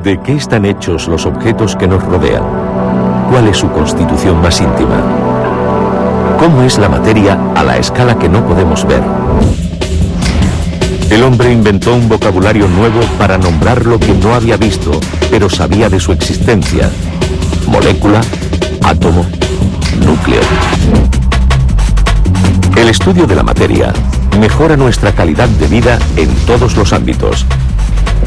¿De qué están hechos los objetos que nos rodean? ¿Cuál es su constitución más íntima? ¿Cómo es la materia a la escala que no podemos ver? El hombre inventó un vocabulario nuevo para nombrar lo que no había visto, pero sabía de su existencia. Molécula, átomo, núcleo. El estudio de la materia mejora nuestra calidad de vida en todos los ámbitos.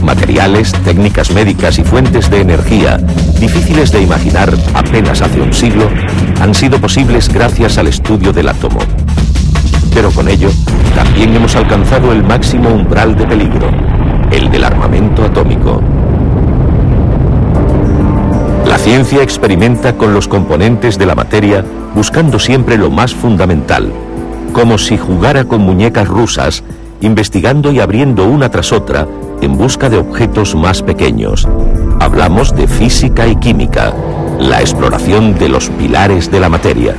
Materiales, técnicas médicas y fuentes de energía, difíciles de imaginar apenas hace un siglo, han sido posibles gracias al estudio del átomo. Pero con ello, también hemos alcanzado el máximo umbral de peligro, el del armamento atómico. La ciencia experimenta con los componentes de la materia, buscando siempre lo más fundamental, como si jugara con muñecas rusas, investigando y abriendo una tras otra en busca de objetos más pequeños. Hablamos de física y química, la exploración de los pilares de la materia.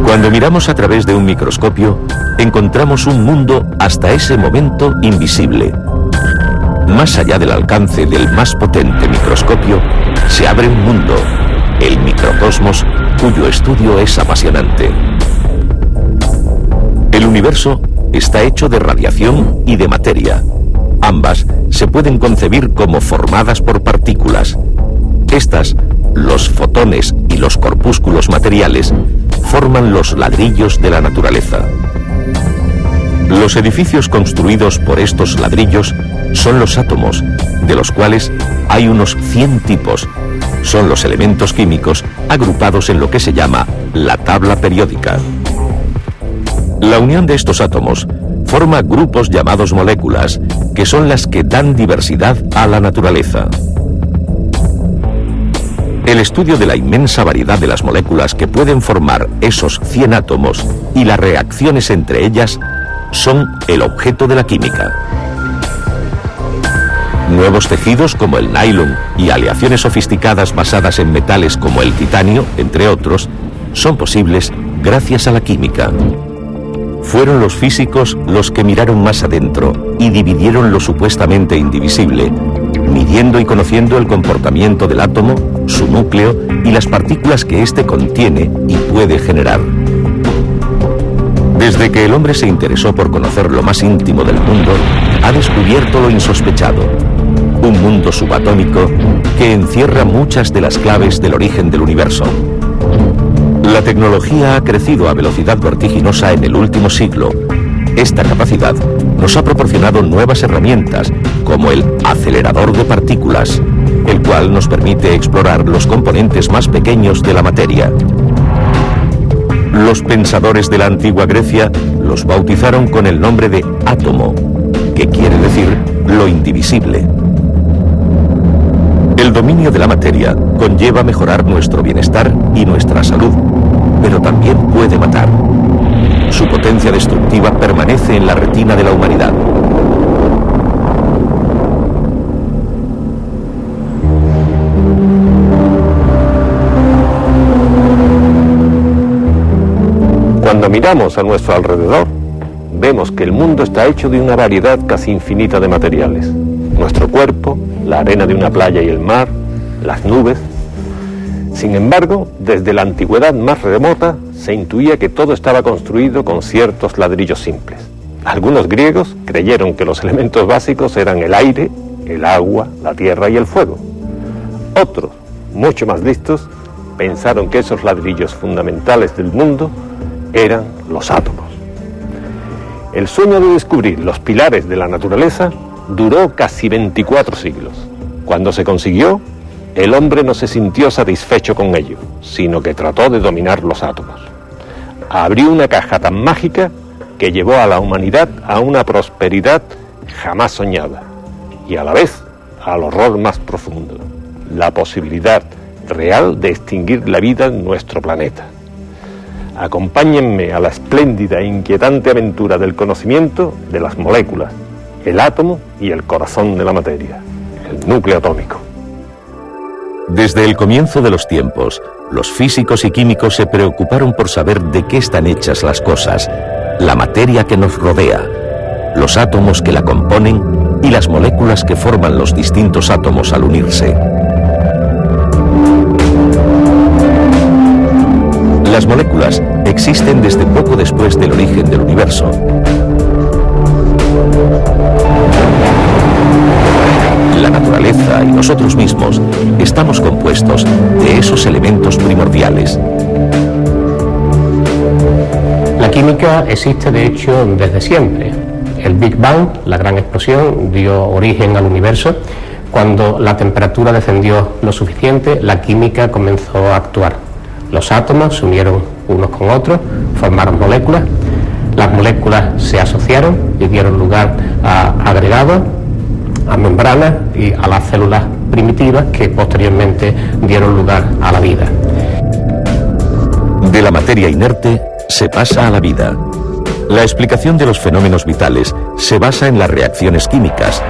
Cuando miramos a través de un microscopio, encontramos un mundo hasta ese momento invisible. Más allá del alcance del más potente microscopio, se abre un mundo, el microcosmos, cuyo estudio es apasionante. El universo está hecho de radiación y de materia. Ambas se pueden concebir como formadas por partículas. Estas, los fotones y los corpúsculos materiales, forman los ladrillos de la naturaleza. Los edificios construidos por estos ladrillos son los átomos, de los cuales hay unos 100 tipos. Son los elementos químicos agrupados en lo que se llama la tabla periódica. La unión de estos átomos forma grupos llamados moléculas, que son las que dan diversidad a la naturaleza. El estudio de la inmensa variedad de las moléculas que pueden formar esos 100 átomos y las reacciones entre ellas son el objeto de la química. Nuevos tejidos como el nylon y aleaciones sofisticadas basadas en metales como el titanio, entre otros, son posibles gracias a la química. Fueron los físicos los que miraron más adentro y dividieron lo supuestamente indivisible, midiendo y conociendo el comportamiento del átomo, su núcleo y las partículas que éste contiene y puede generar. Desde que el hombre se interesó por conocer lo más íntimo del mundo, ha descubierto lo insospechado, un mundo subatómico que encierra muchas de las claves del origen del universo. La tecnología ha crecido a velocidad vertiginosa en el último siglo. Esta capacidad nos ha proporcionado nuevas herramientas, como el acelerador de partículas, el cual nos permite explorar los componentes más pequeños de la materia. Los pensadores de la antigua Grecia los bautizaron con el nombre de átomo, que quiere decir lo indivisible. El dominio de la materia conlleva mejorar nuestro bienestar y nuestra salud, pero también puede matar. Su potencia destructiva permanece en la retina de la humanidad. Cuando miramos a nuestro alrededor, vemos que el mundo está hecho de una variedad casi infinita de materiales. Nuestro cuerpo, la arena de una playa y el mar, las nubes. Sin embargo, desde la antigüedad más remota, se intuía que todo estaba construido con ciertos ladrillos simples. Algunos griegos creyeron que los elementos básicos eran el aire, el agua, la tierra y el fuego. Otros, mucho más listos, pensaron que esos ladrillos fundamentales del mundo eran los átomos. El sueño de descubrir los pilares de la naturaleza duró casi 24 siglos. Cuando se consiguió, el hombre no se sintió satisfecho con ello, sino que trató de dominar los átomos. Abrió una caja tan mágica que llevó a la humanidad a una prosperidad jamás soñada y a la vez al horror más profundo, la posibilidad real de extinguir la vida en nuestro planeta. Acompáñenme a la espléndida e inquietante aventura del conocimiento de las moléculas, el átomo y el corazón de la materia, el núcleo atómico. Desde el comienzo de los tiempos, los físicos y químicos se preocuparon por saber de qué están hechas las cosas, la materia que nos rodea, los átomos que la componen y las moléculas que forman los distintos átomos al unirse. Las moléculas existen desde poco después del origen del universo. La naturaleza y nosotros mismos estamos compuestos de esos elementos primordiales. La química existe de hecho desde siempre. El Big Bang, la gran explosión, dio origen al universo. Cuando la temperatura descendió lo suficiente, la química comenzó a actuar. Los átomos se unieron unos con otros, formaron moléculas. Las moléculas se asociaron y dieron lugar a agregados, a membranas y a las células primitivas que posteriormente dieron lugar a la vida. De la materia inerte se pasa a la vida. La explicación de los fenómenos vitales se basa en las reacciones químicas.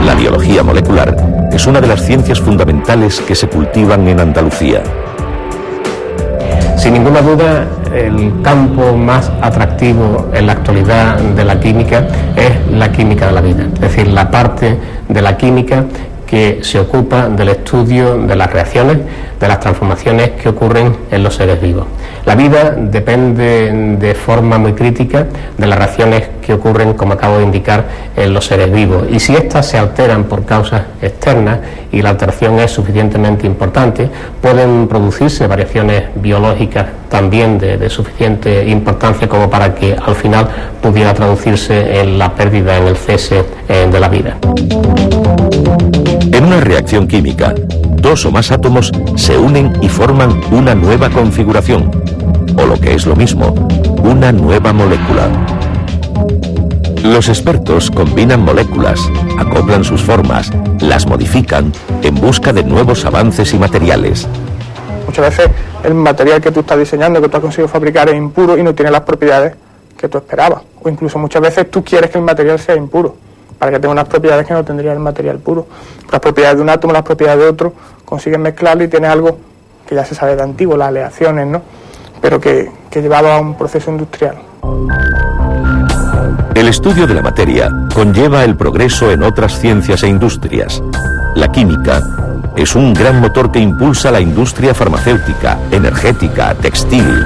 La biología molecular es una de las ciencias fundamentales que se cultivan en Andalucía. Sin ninguna duda, el campo más atractivo en la actualidad de la química es la química de la vida, es decir, la parte de la química que se ocupa del estudio de las reacciones, de las transformaciones que ocurren en los seres vivos. La vida depende de forma muy crítica de las reacciones que ocurren, como acabo de indicar, en los seres vivos. Y si éstas se alteran por causas externas y la alteración es suficientemente importante, pueden producirse variaciones biológicas también de suficiente importancia como para que al final pudiera traducirse en la pérdida, en el cese de la vida. En una reacción química, dos o más átomos se unen y forman una nueva configuración, o lo que es lo mismo, una nueva molécula. Los expertos combinan moléculas, acoplan sus formas, las modifican en busca de nuevos avances y materiales. Muchas veces el material que tú estás diseñando, que tú has conseguido fabricar, es impuro y no tiene las propiedades que tú esperabas. O incluso muchas veces tú quieres que el material sea impuro, para que tenga unas propiedades que no tendría el material puro. Las propiedades de un átomo, las propiedades de otro, consigues mezclarlo y tienes algo que ya se sabe de antiguo, las aleaciones, ¿no? Pero que llevaba a un proceso industrial. El estudio de la materia conlleva el progreso en otras ciencias e industrias. La química es un gran motor que impulsa la industria farmacéutica, energética, textil.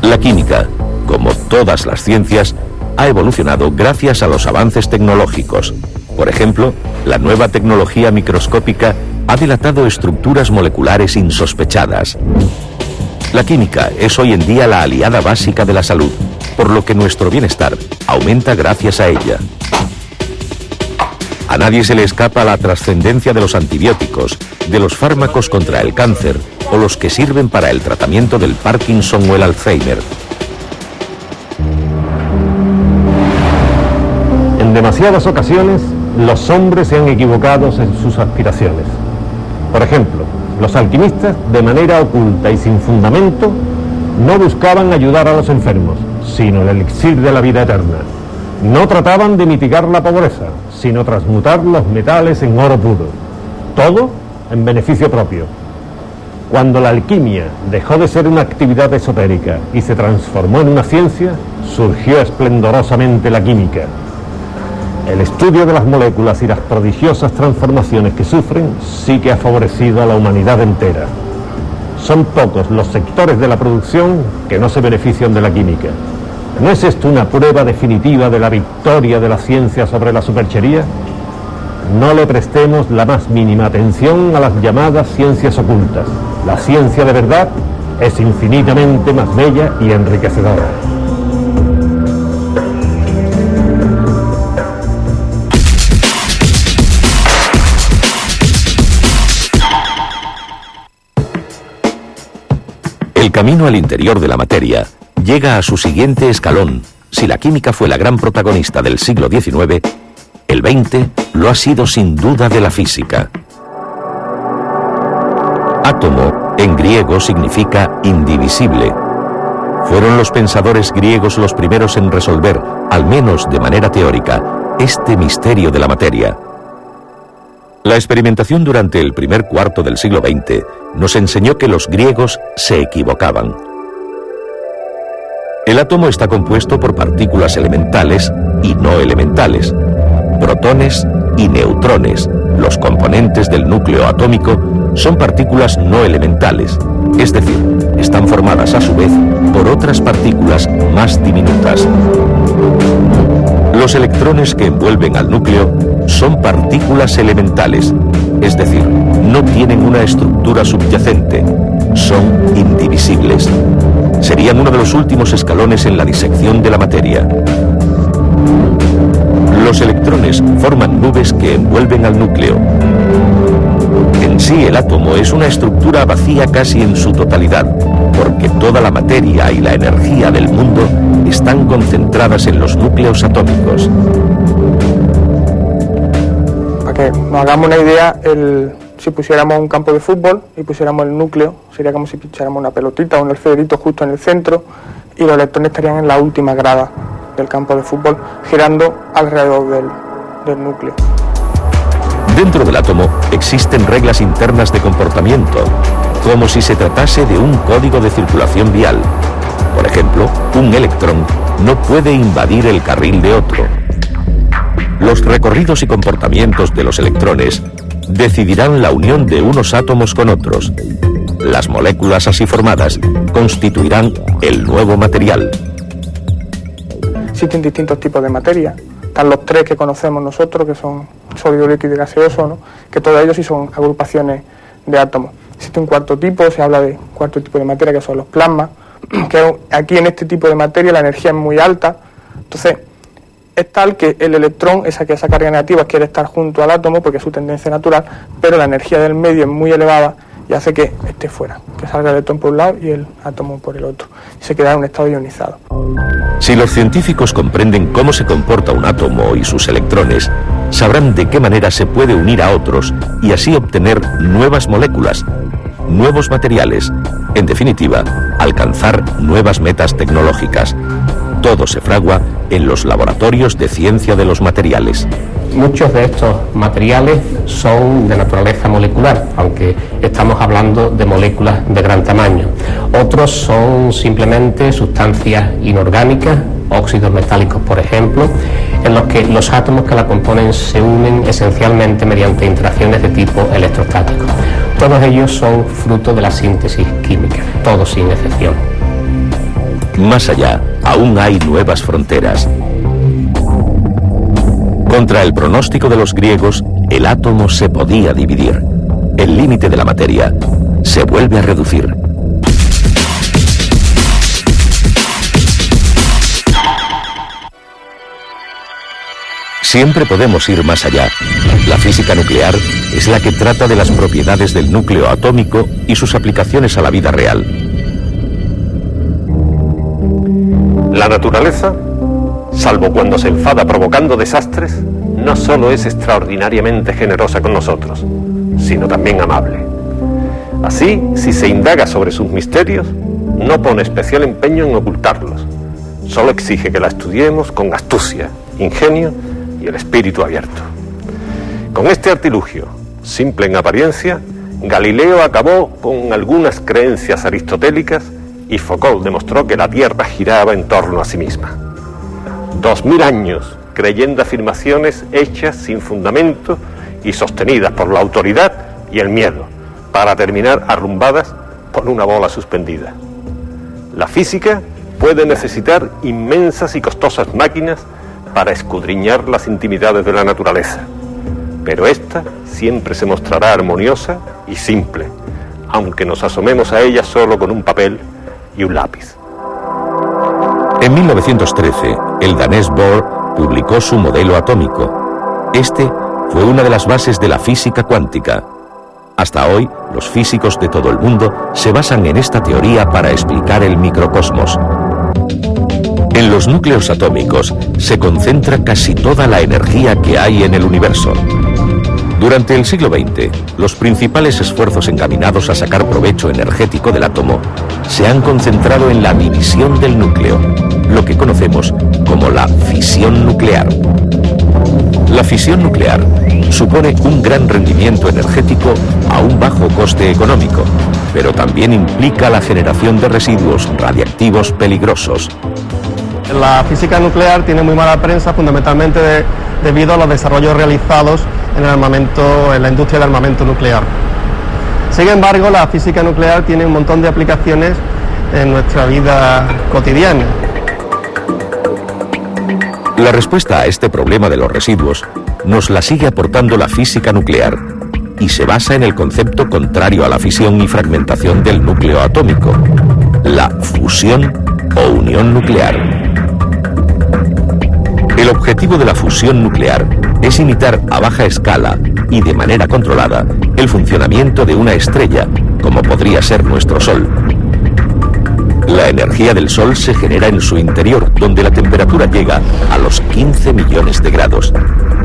La química, como todas las ciencias, ha evolucionado gracias a los avances tecnológicos. Por ejemplo, la nueva tecnología microscópica ha dilatado estructuras moleculares insospechadas. La química es hoy en día la aliada básica de la salud, por lo que nuestro bienestar aumenta gracias a ella. A nadie se le escapa la trascendencia de los antibióticos, de los fármacos contra el cáncer o los que sirven para el tratamiento del Parkinson o el Alzheimer. En demasiadas ocasiones, los hombres se han equivocado en sus aspiraciones. Por ejemplo, los alquimistas, de manera oculta y sin fundamento, no buscaban ayudar a los enfermos, sino el elixir de la vida eterna. No trataban de mitigar la pobreza, sino transmutar los metales en oro puro. Todo en beneficio propio. Cuando la alquimia dejó de ser una actividad esotérica y se transformó en una ciencia, surgió esplendorosamente la química. El estudio de las moléculas y las prodigiosas transformaciones que sufren sí que ha favorecido a la humanidad entera. Son pocos los sectores de la producción que no se benefician de la química. ¿No es esto una prueba definitiva de la victoria de la ciencia sobre la superchería? No le prestemos la más mínima atención a las llamadas ciencias ocultas. La ciencia de verdad es infinitamente más bella y enriquecedora. El camino al interior de la materia llega a su siguiente escalón. Si la química fue la gran protagonista del siglo XIX, el XX lo ha sido sin duda de la física. Átomo, en griego, significa indivisible. Fueron los pensadores griegos los primeros en resolver, al menos de manera teórica, este misterio de la materia. La experimentación durante el primer cuarto del siglo XX nos enseñó que los griegos se equivocaban. El átomo está compuesto por partículas elementales y no elementales, protones y neutrones. Los componentes del núcleo atómico son partículas no elementales, es decir, están formadas a su vez por otras partículas más diminutas. Los electrones que envuelven al núcleo son partículas elementales, es decir, no tienen una estructura subyacente, son indivisibles. Serían uno de los últimos escalones en la disección de la materia. Los electrones forman nubes que envuelven al núcleo. En sí, el átomo es una estructura vacía casi en su totalidad, porque toda la materia y la energía del mundo están concentradas en los núcleos atómicos. Para que nos hagamos una idea, si pusiéramos un campo de fútbol y pusiéramos el núcleo, sería como si pincháramos una pelotita o un alfilerito justo en el centro, y los electrones estarían en la última grada del campo de fútbol, girando alrededor del núcleo. Dentro del átomo existen reglas internas de comportamiento, como si se tratase de un código de circulación vial. Por ejemplo, un electrón no puede invadir el carril de otro. Los recorridos y comportamientos de los electrones decidirán la unión de unos átomos con otros. Las moléculas así formadas constituirán el nuevo material. Existen distintos tipos de materia. Están los tres que conocemos nosotros, que son sólido, líquido y gaseoso, ¿no? Que todos ellos sí son agrupaciones de átomos. Existe un cuarto tipo, se habla de cuarto tipo de materia, que son los plasmas, que aquí en este tipo de materia la energía es muy alta. Entonces, es tal que el electrón, esa carga negativa, quiere estar junto al átomo porque es su tendencia natural, pero la energía del medio es muy elevada y hace que esté fuera, que salga el electrón por un lado y el átomo por el otro, y se queda en un estado ionizado. Si los científicos comprenden cómo se comporta un átomo y sus electrones, sabrán de qué manera se puede unir a otros y así obtener nuevas moléculas, nuevos materiales, en definitiva, alcanzar nuevas metas tecnológicas. Todo se fragua en los laboratorios de ciencia de los materiales. Muchos de estos materiales son de naturaleza molecular, aunque estamos hablando de moléculas de gran tamaño. Otros son simplemente sustancias inorgánicas, óxidos metálicos, por ejemplo, en los que los átomos que la componen se unen esencialmente mediante interacciones de tipo electrostático. Todos ellos son fruto de la síntesis química, todos sin excepción. Más allá, aún hay nuevas fronteras. Contra el pronóstico de los griegos, el átomo se podía dividir. El límite de la materia se vuelve a reducir. Siempre podemos ir más allá. La física nuclear es la que trata de las propiedades del núcleo atómico y sus aplicaciones a la vida real. La naturaleza, salvo cuando se enfada provocando desastres, no solo es extraordinariamente generosa con nosotros, sino también amable. Así, si se indaga sobre sus misterios, no pone especial empeño en ocultarlos, solo exige que la estudiemos con astucia, ingenio y el espíritu abierto. Con este artilugio, simple en apariencia, Galileo acabó con algunas creencias aristotélicas y Foucault demostró que la Tierra giraba en torno a sí misma. 2000 años creyendo afirmaciones hechas sin fundamento y sostenidas por la autoridad y el miedo, para terminar arrumbadas por una bola suspendida. La física puede necesitar inmensas y costosas máquinas para escudriñar las intimidades de la naturaleza, pero esta siempre se mostrará armoniosa y simple, aunque nos asomemos a ella solo con un papel y un lápiz. En 1913, el danés Bohr publicó su modelo atómico. Este fue una de las bases de la física cuántica. Hasta hoy, los físicos de todo el mundo se basan en esta teoría para explicar el microcosmos. En los núcleos atómicos se concentra casi toda la energía que hay en el universo. Durante el siglo XX, los principales esfuerzos encaminados a sacar provecho energético del átomo se han concentrado en la división del núcleo, lo que conocemos como la fisión nuclear. La fisión nuclear supone un gran rendimiento energético a un bajo coste económico, pero también implica la generación de residuos radiactivos peligrosos. La física nuclear tiene muy mala prensa fundamentalmente debido a los desarrollos realizados en el armamento, en la industria del armamento nuclear. Sin embargo, la física nuclear tiene un montón de aplicaciones en nuestra vida cotidiana. La respuesta a este problema de los residuos nos la sigue aportando la física nuclear y se basa en el concepto contrario a la fisión y fragmentación del núcleo atómico, la fusión o unión nuclear. El objetivo de la fusión nuclear es imitar a baja escala y de manera controlada el funcionamiento de una estrella, como podría ser nuestro Sol. La energía del Sol se genera en su interior, donde la temperatura llega a los 15 millones de grados.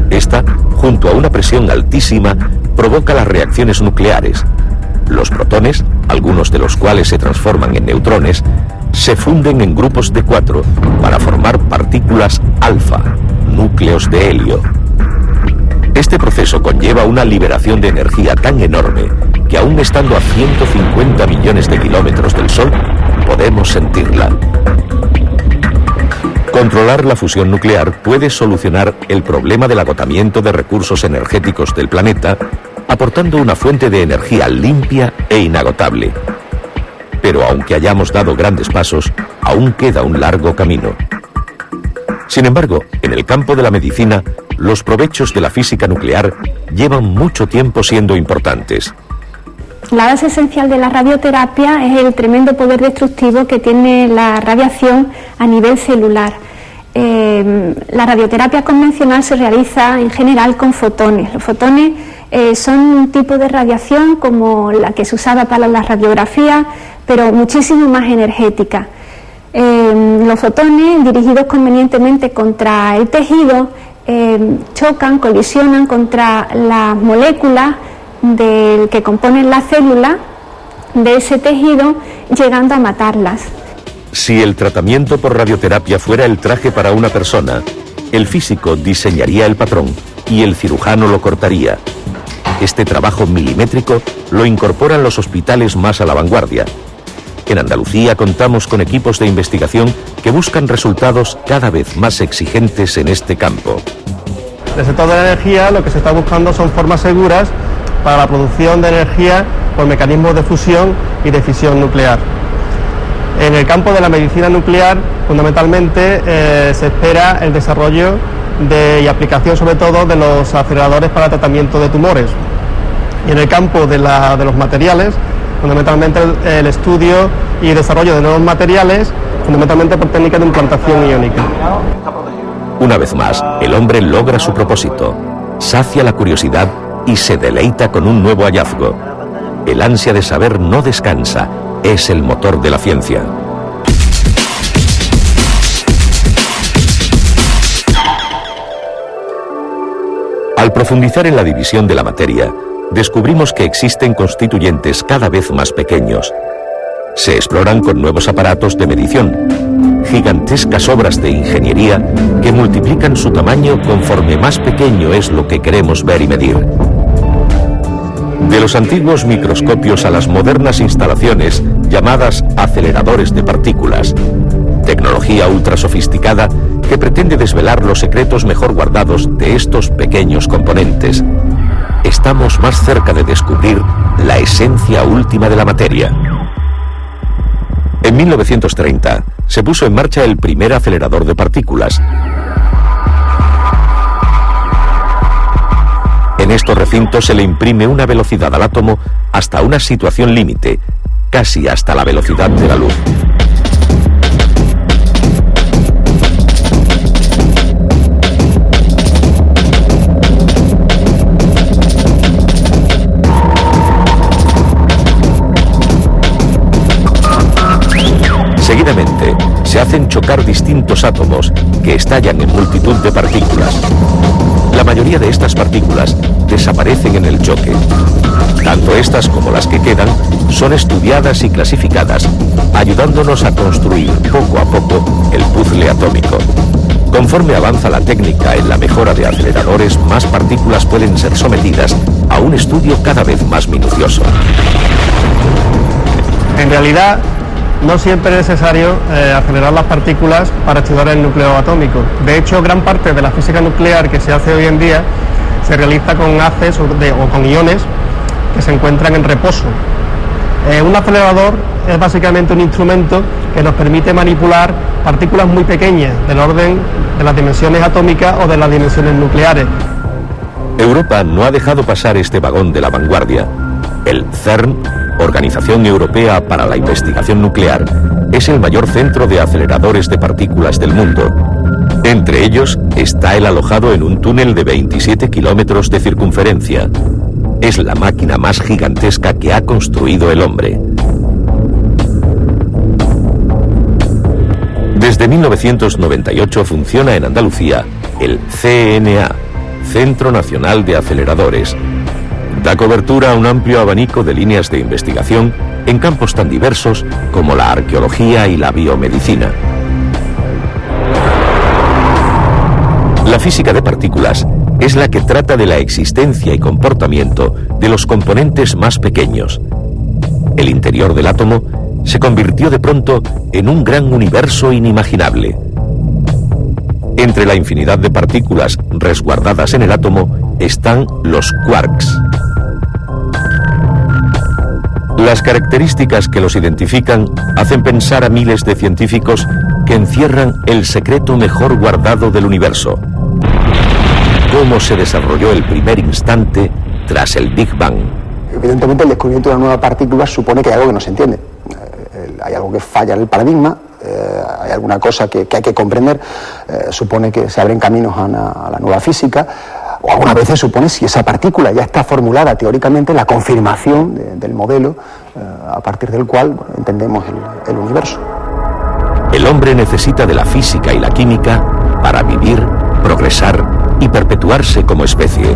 Esta, junto a una presión altísima, provoca las reacciones nucleares. Los protones, algunos de los cuales se transforman en neutrones, se funden en grupos de 4 para formar partículas alfa, núcleos de helio. Este proceso conlleva una liberación de energía tan enorme que aún estando a 150 millones de kilómetros del Sol, podemos sentirla. Controlar la fusión nuclear puede solucionar el problema del agotamiento de recursos energéticos del planeta, aportando una fuente de energía limpia e inagotable. Pero aunque hayamos dado grandes pasos, aún queda un largo camino. Sin embargo, en el campo de la medicina, los provechos de la física nuclear llevan mucho tiempo siendo importantes. La base esencial de la radioterapia es el tremendo poder destructivo que tiene la radiación a nivel celular. La radioterapia convencional se realiza en general con fotones. Los fotones son un tipo de radiación como la que se usaba para la radiografía, pero muchísimo más energética. Los fotones, dirigidos convenientemente contra el tejido, chocan, colisionan contra las moléculas que componen la célula de ese tejido, llegando a matarlas. Si el tratamiento por radioterapia fuera el traje para una persona, el físico diseñaría el patrón y el cirujano lo cortaría. Este trabajo milimétrico lo incorporan los hospitales más a la vanguardia. En Andalucía contamos con equipos de investigación que buscan resultados cada vez más exigentes en este campo. En el sector de la energía lo que se está buscando son formas seguras para la producción de energía por mecanismos de fusión y de fisión nuclear. En el campo de la medicina nuclear, fundamentalmente, se espera el desarrollo y aplicación sobre todo de los aceleradores para tratamiento de tumores. Y en el campo de los materiales, fundamentalmente el estudio y desarrollo de nuevos materiales, fundamentalmente por técnicas de implantación iónica. Una vez más, el hombre logra su propósito, sacia la curiosidad y se deleita con un nuevo hallazgo. El ansia de saber no descansa, es el motor de la ciencia. Al profundizar en la división de la materia, descubrimos que existen constituyentes cada vez más pequeños. Se exploran con nuevos aparatos de medición, gigantescas obras de ingeniería que multiplican su tamaño conforme más pequeño es lo que queremos ver y medir. De los antiguos microscopios a las modernas instalaciones llamadas aceleradores de partículas, tecnología ultra sofisticada que pretende desvelar los secretos mejor guardados de estos pequeños componentes. Estamos más cerca de descubrir la esencia última de la materia. En 1930 se puso en marcha el primer acelerador de partículas. En estos recintos se le imprime una velocidad al átomo hasta una situación límite, casi hasta la velocidad de la luz. Seguidamente, se hacen chocar distintos átomos que estallan en multitud de partículas. La mayoría de estas partículas desaparecen en el choque. Tanto estas como las que quedan son estudiadas y clasificadas, ayudándonos a construir poco a poco el puzzle atómico. Conforme avanza la técnica en la mejora de aceleradores, más partículas pueden ser sometidas a un estudio cada vez más minucioso. En realidad, no siempre es necesario acelerar las partículas para estudiar el núcleo atómico. De hecho, gran parte de la física nuclear que se hace hoy en día se realiza con haces o con iones que se encuentran en reposo. Un acelerador es básicamente un instrumento que nos permite manipular partículas muy pequeñas, del orden de las dimensiones atómicas o de las dimensiones nucleares. Europa no ha dejado pasar este vagón de la vanguardia. El CERN, Organización Europea para la Investigación Nuclear, es el mayor centro de aceleradores de partículas del mundo. Entre ellos está el alojado en un túnel de 27 kilómetros de circunferencia. Es la máquina más gigantesca que ha construido el hombre. Desde 1998 funciona en Andalucía el CNA, Centro Nacional de Aceleradores. Da cobertura a un amplio abanico de líneas de investigación en campos tan diversos como la arqueología y la biomedicina. La física de partículas es la que trata de la existencia y comportamiento de los componentes más pequeños. El interior del átomo se convirtió de pronto en un gran universo inimaginable. Entre la infinidad de partículas resguardadas en el átomo están los quarks. Las características que los identifican hacen pensar a miles de científicos que encierran el secreto mejor guardado del universo. Cómo se desarrolló el primer instante tras el Big Bang. Evidentemente, el descubrimiento de una nueva partícula supone que hay algo que no se entiende. Hay algo que falla en el paradigma, hay alguna cosa que hay que comprender, supone que se abren caminos a la nueva física, o algunas veces supone, si esa partícula ya está formulada teóricamente, la confirmación del modelo a partir del cual entendemos el universo. El hombre necesita de la física y la química para vivir, progresar y perpetuarse como especie.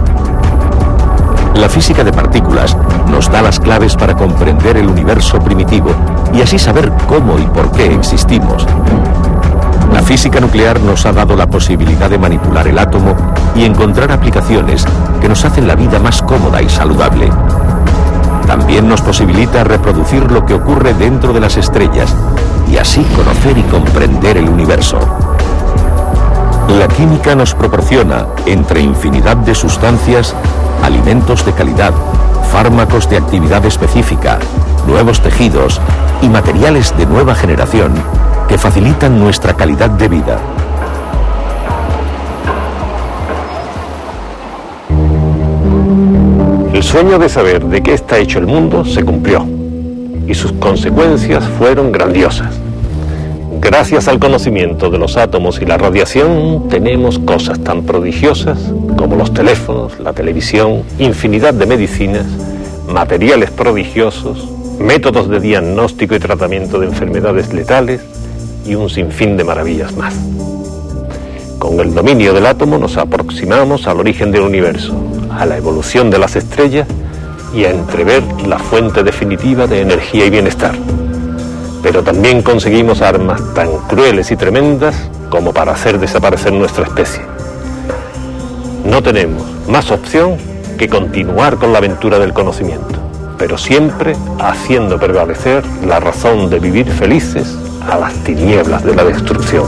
La física de partículas nos da las claves para comprender el universo primitivo y así saber cómo y por qué existimos. La física nuclear nos ha dado la posibilidad de manipular el átomo y encontrar aplicaciones que nos hacen la vida más cómoda y saludable. También nos posibilita reproducir lo que ocurre dentro de las estrellas y así conocer y comprender el universo. La química nos proporciona, entre infinidad de sustancias, alimentos de calidad, fármacos de actividad específica, nuevos tejidos y materiales de nueva generación que facilitan nuestra calidad de vida. El sueño de saber de qué está hecho el mundo se cumplió y sus consecuencias fueron grandiosas. Gracias al conocimiento de los átomos y la radiación tenemos cosas tan prodigiosas como los teléfonos, la televisión, infinidad de medicinas, materiales prodigiosos, métodos de diagnóstico y tratamiento de enfermedades letales y un sinfín de maravillas más. Con el dominio del átomo nos aproximamos al origen del universo, a la evolución de las estrellas y a entrever la fuente definitiva de energía y bienestar. Pero también conseguimos armas tan crueles y tremendas como para hacer desaparecer nuestra especie. No tenemos más opción que continuar con la aventura del conocimiento, pero siempre haciendo prevalecer la razón de vivir felices a las tinieblas de la destrucción.